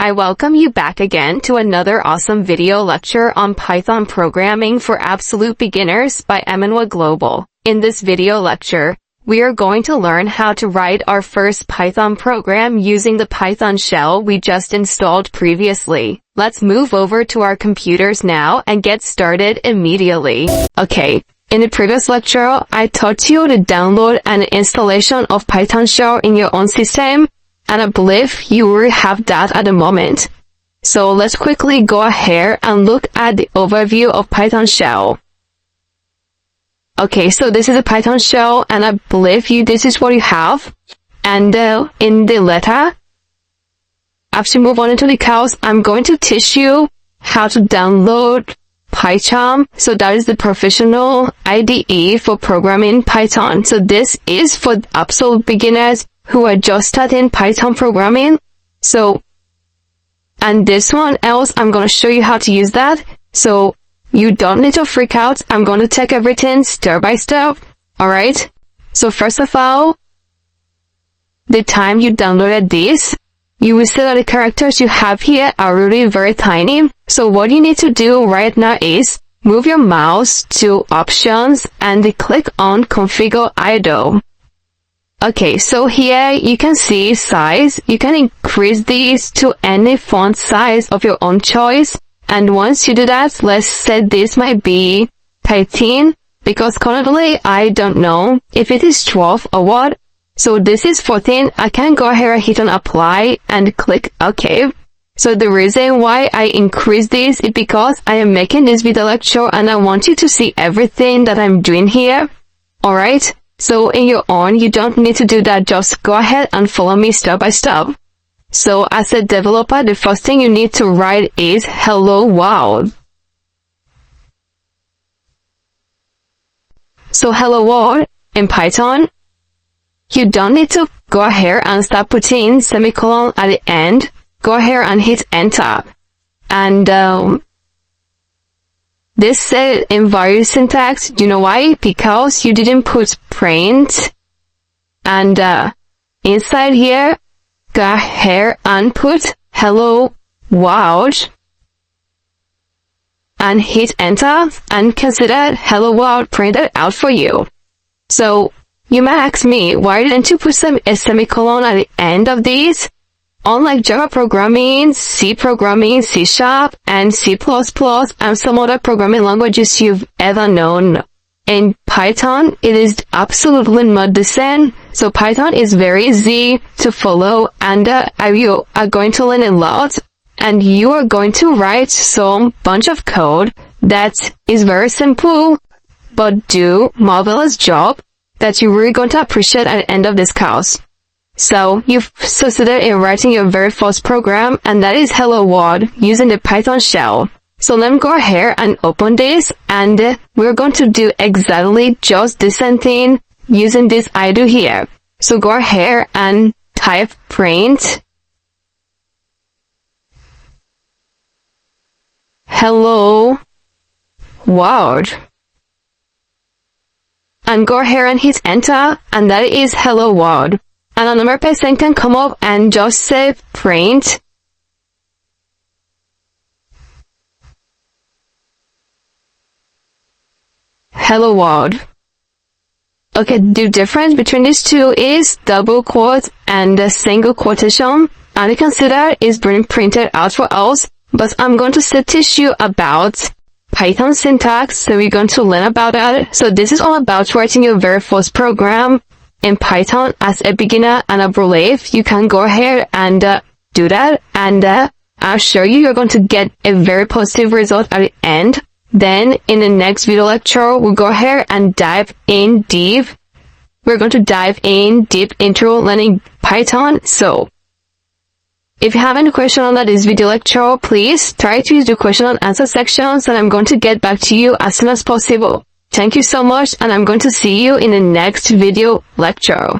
I welcome you back again to another awesome video lecture on Python programming for absolute beginners by Emenwa Global. In this video lecture, we are going to learn how to write our first Python program using the Python shell we just installed previously. Let's move over to our computers now and get started immediately. Okay, in the previous lecture, I taught you to download an installation of Python shell in your own system, and I believe you will have that at the moment. So let's quickly go ahead and look at the overview of Python shell. Okay, so this is a Python shell, and I believe this is what you have. And in the letter, after move on into the course, I'm going to teach you how to download PyCharm. So that is the professional IDE for programming Python. So this is for absolute beginners who are just starting Python programming. So, and this one else, I'm going to show you how to use that. So you don't need to freak out. I'm going to take everything step by step. Alright? So first of all, the time you downloaded this, you will see that the characters you have here are really very tiny. So what you need to do right now is move your mouse to Options and click on Configure IDLE. Okay, so here you can see size. You can increase these to any font size of your own choice. And once you do that, let's say this might be 13, because currently I don't know if it is 12 or what. So this is 14. I can go ahead and hit on apply and click OK. So the reason why I increase this is because I am making this video lecture and I want you to see everything that I'm doing here. Alright? So in your own, you don't need to do that. Just go ahead and follow me step by step. So as a developer, the first thing you need to write is hello world. So hello world in Python, you don't need to go ahead and start putting semicolon at the end. Go ahead and hit enter. And this said invalid syntax. You know why? Because you didn't put print. And inside here, go ahead and put hello world. And hit enter. And consider hello world printed out for you. So you might ask me, why didn't you put a semicolon at the end of these? Unlike Java programming, C programming, C#, and C++, and some other programming languages you've ever known, in Python, it is absolutely not the same. So Python is very easy to follow, and you are going to learn a lot, and you are going to write some bunch of code that is very simple, but do marvelous job that you're really going to appreciate at the end of this course. So you've succeeded in writing your very first program, and that is hello world using the Python shell. So let me go ahead and open this, and we're going to do exactly just the same thing using this IDLE here. So go ahead and type print hello world. And go ahead and hit enter, and that is hello world. And another person can come up and just say print hello world. Okay, the difference between these two is double quote and a single quotation, and you can see that is being printed out for us. But I'm going to teach you about Python syntax, so we're going to learn about that. So this is all about writing your very first program in Python as a beginner, and I believe you can go ahead and do that, and I'll show you you're going to get a very positive result at the end. Then in the next video lecture, we'll go ahead and dive in deep. We're going to dive in deep into learning Python. So if you have any question on this video lecture, please try to use the question and answer sections, and I'm going to get back to you as soon as possible. Thank you so much, and I'm going to see you in the next video lecture.